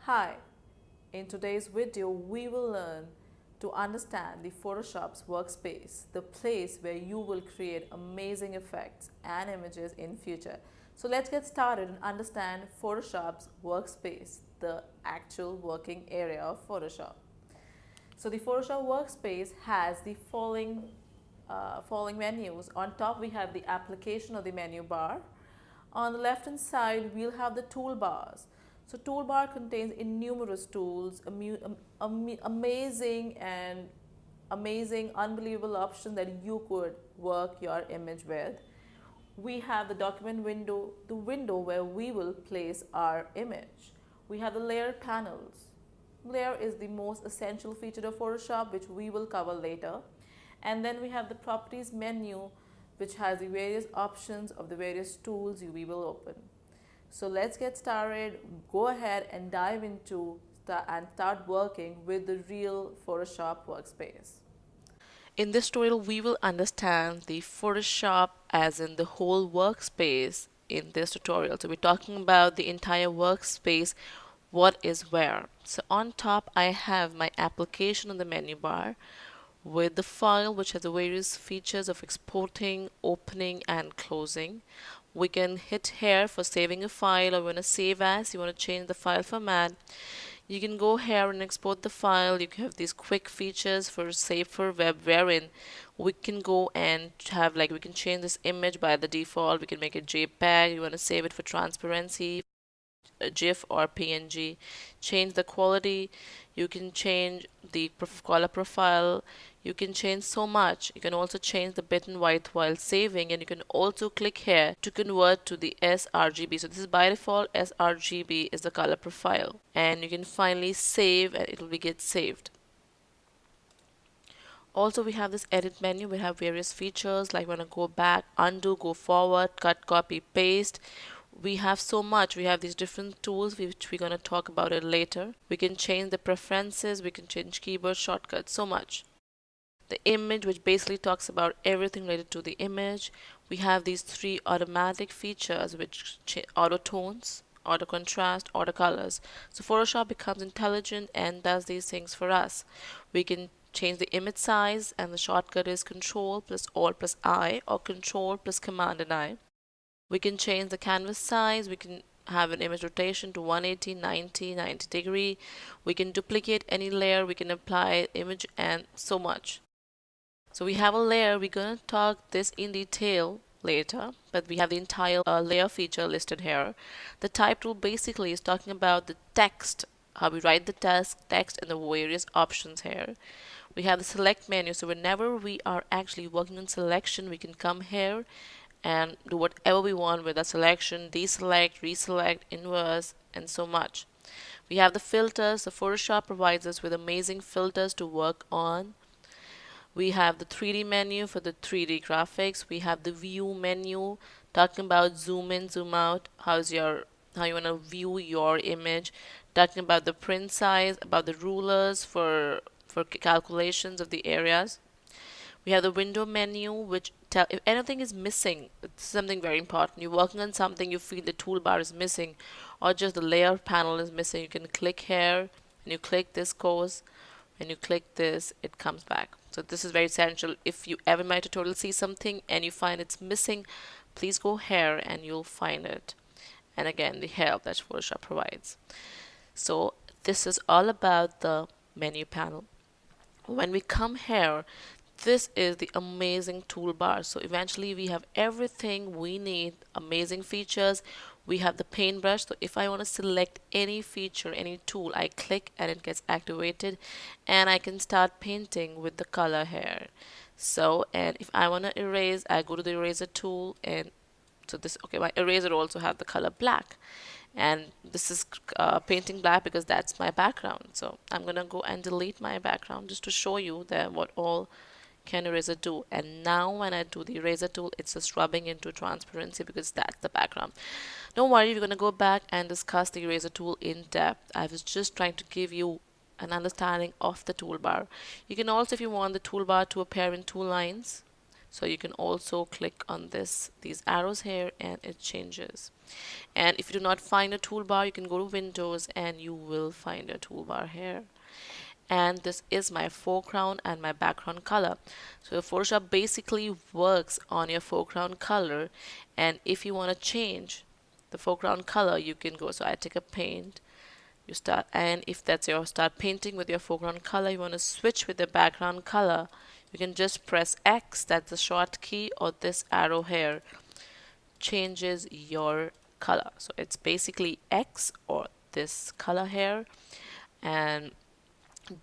Hi, in today's video we will learn to understand the Photoshop's workspace, the place where you will create amazing effects and images in future. So let's get started and understand Photoshop's workspace, the actual working area of Photoshop. So the Photoshop workspace has the following menus. On top we have the application or the menu bar. On the left hand side we'll have the toolbars. So toolbar contains innumerous tools, amazing, unbelievable options that you could work your image with. We have the document window, the window where we will place our image. We have the layer panels. Layer is the most essential feature of Photoshop, which we will cover later. And then we have the properties menu, which has the various options of the various tools we will open. So let's get started. Go ahead and dive into and start working with the real Photoshop workspace. In this tutorial, we will understand the Photoshop as in the whole workspace in this tutorial. So we're talking about the entire workspace, what is where. So on top, I have my application on the menu bar with the file which has the various features of exporting, opening and closing. We can hit here for saving a file, or you want to save as, you want to change the file format. You can go here and export the file. You can have these quick features for save for web, wherein we can go and have, like, we can change this image by the default. We can make it JPEG. You want to save it for transparency, GIF or PNG. Change the quality. You can change the color profile. You can change so much. You can also change the bit and white while saving, and you can also click here to convert to the sRGB. So this is by default. sRGB is the color profile, and you can finally save and it will get saved. Also, we have this edit menu. We have various features like when I go back, undo, go forward, cut, copy, paste. We have so much. We have these different tools which we're going to talk about it later. We can change the preferences. We can change keyboard shortcuts, so much. The image, which basically talks about everything related to the image. We have these three automatic features which auto tones, auto contrast, auto colors. So Photoshop becomes intelligent and does these things for us. We can change the image size, and the shortcut is Control plus Alt plus I, or Control plus Command and I. We can change the canvas size. We can have an image rotation to 180, 90, 90 degree. We can duplicate any layer. We can apply image and so much. So we have a layer. We're going to talk this in detail later, but we have the entire layer feature listed here. The type tool basically is talking about the text, how we write the text and the various options here. We have the select menu, so whenever we are actually working on selection, we can come here and do whatever we want with a selection, deselect, reselect, inverse, and so much. We have the filters. The Photoshop provides us with amazing filters to work on. We have the 3D menu for the 3D graphics. We have the view menu talking about zoom in, zoom out, how you want to view your image, talking about the print size, about the rulers for calculations of the areas. We have the window menu, which tell if anything is missing. It's something very important. You're working on something, you feel the toolbar is missing, or just the layer panel is missing. You can click here, and you click this course, and you click this, it comes back. So this is very essential. If you ever in my tutorial see something and you find it's missing, please go here and you'll find it. And again, the help that Photoshop provides. So this is all about the menu panel. When we come here, this is the amazing toolbar. So eventually we have everything we need, amazing features. We have the paintbrush. So if I want to select any feature, any tool, I click and it gets activated, and I can start painting with the color here. So, and if I want to erase, I go to the eraser tool, and so this, okay, my eraser also have the color black, and this is painting black because that's my background. So I'm gonna go and delete my background just to show you that what all can eraser do. And now when I do the eraser tool, it's just rubbing into transparency because that's the background. Don't worry, we're going to go back and discuss the eraser tool in depth. I was just trying to give you an understanding of the toolbar. You can also, if you want the toolbar to appear in two lines, So you can also click on these arrows here and it changes. And if you do not find a toolbar, you can go to Windows and you will find a toolbar here. And this is my foreground and my background color. So Photoshop basically works on your foreground color, and if you want to change the foreground color, you can go. So I take a paint, you start, and if that's your start painting with your foreground color, you want to switch with the background color, you can just press X, that's the short key, or this arrow here changes your color. So it's basically X or this color here. And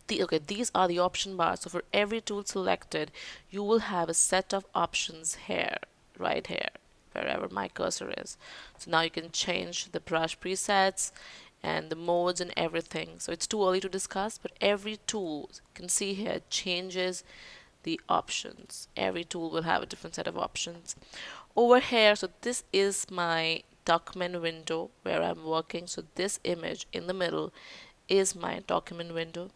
these are the option bars. So for every tool selected, you will have a set of options here, right here, wherever my cursor is. So now you can change the brush presets and the modes and everything. So it's too early to discuss, but every tool, you can see here, changes the options. Every tool will have a different set of options. Over here, so this is my document window where I'm working. So this image in the middle is my document window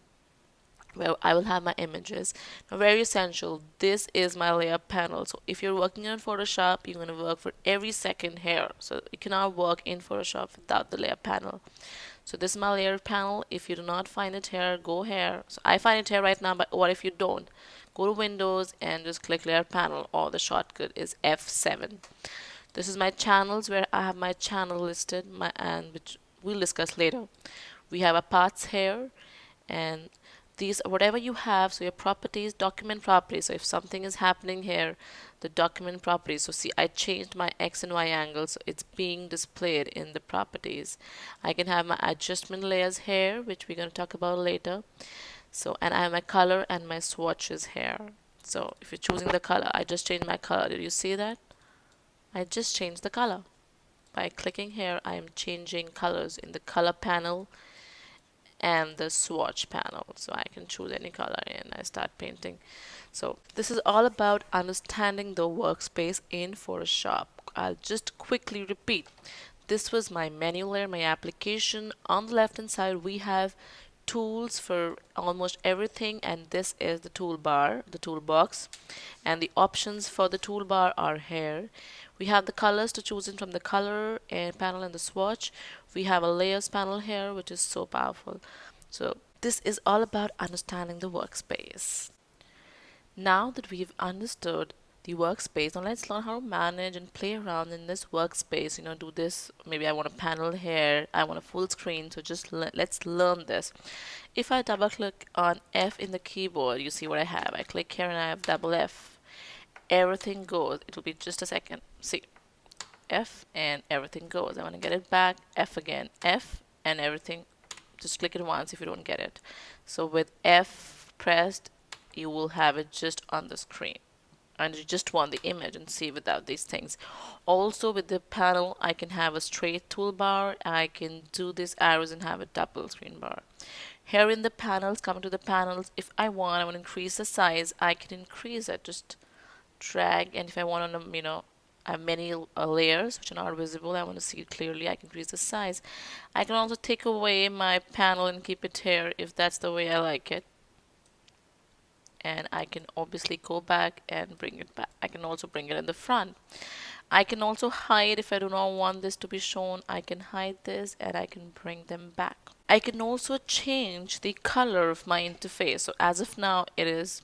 where I will have my images. Now, very essential, this is my layer panel. So if you're working on Photoshop, you're going to work for every second here. So you cannot work in Photoshop without the layer panel. So this is my layer panel. If you do not find it here, go here. So I find it here right now, but what if you don't? Go to Windows and just click layer panel, or the shortcut is F7. This is my channels where I have my channel listed, and which we'll discuss later. We have a paths here, and these whatever you have. So your properties, document properties, so if something is happening here, the document properties. So see, I changed my X and Y angles, so it's being displayed in the properties. I can have my adjustment layers here, which we're going to talk about later. So, and I have my color and my swatches here. So if you're choosing the color, I just changed my color. Did you see that? I just changed the color. By clicking here, I am changing colors in the color panel and the swatch panel. So I can choose any color and I start painting. So this is all about understanding the workspace in Photoshop. I'll just quickly repeat. This was my menu layer, my application. On the left hand side, we have tools for almost everything, and this is the toolbar, the toolbox, and the options for the toolbar are here. We have the colors to choose in from the color and panel and the swatch. We have a layers panel here, which is so powerful. So this is all about understanding the workspace. Now that we've understood the workspace, now let's learn how to manage and play around in this workspace. Do this. Maybe I want a panel here, I want a full screen. So just let's learn this. If I double click on F in the keyboard, you see what I have. I click here and I have double F. Everything goes. It will be just a second. See, F and everything goes. I want to get it back. F again. F and everything. Just click it once if you don't get it. So with F pressed, you will have it just on the screen, and you just want the image and see without these things. Also with the panel, I can have a straight toolbar. I can do these arrows and have a double screen bar. Here in the panels, coming to the panels, if I want to increase the size, I can increase it. Just drag, and if I want to, I have many layers which are not visible, I want to see it clearly, I can increase the size. I can also take away my panel and keep it here if that's the way I like it. And I can obviously go back and bring it back. I can also bring it in the front. I can also hide if I do not want this to be shown. I can hide this and I can bring them back. I can also change the color of my interface. So as of now, it is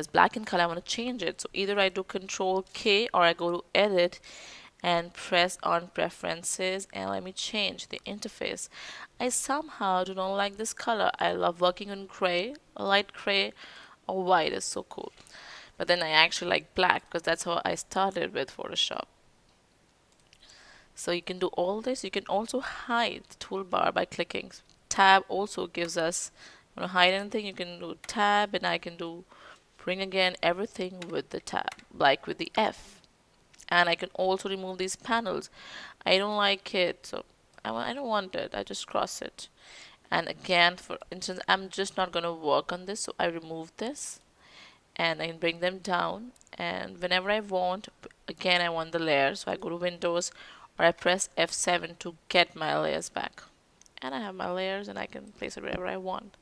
black in color. I want to change it. So either I do Control K or I go to Edit and press on Preferences, and let me change the interface. I somehow do not like this color. I love working on gray, light gray, or white is so cool. But then I actually like black because that's how I started with Photoshop. So you can do all this. You can also hide the toolbar by clicking. Tab also gives us, want to hide anything, you can do tab, and I can do bring again everything with the tab, like with the F. And I can also remove these panels. I don't like it, so I don't want it. I just cross it. And again, for instance, I'm just not going to work on this, so I remove this and I can bring them down. And whenever I want, again, I want the layer, so I go to Windows or I press F7 to get my layers back. And I have my layers and I can place it wherever I want.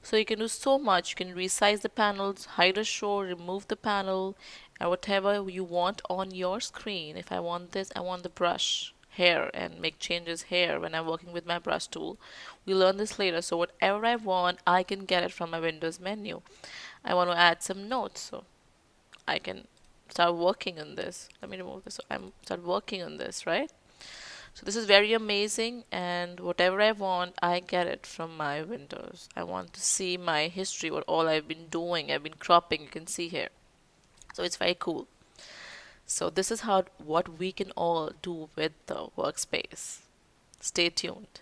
So you can do so much. You can resize the panels, hide or show, remove the panel, and whatever you want on your screen. If I want this, I want the brush here and make changes here when I'm working with my brush tool. We learn this later. So whatever I want, I can get it from my Windows menu. I want to add some notes, so I can start working on this. Let me remove this. So I'm start working on this, right? So this is very amazing, and whatever I want, I get it from my Windows. I want to see my history, what all I've been doing. I've been cropping, you can see here. So it's very cool. So this is how what we can all do with the workspace. Stay tuned.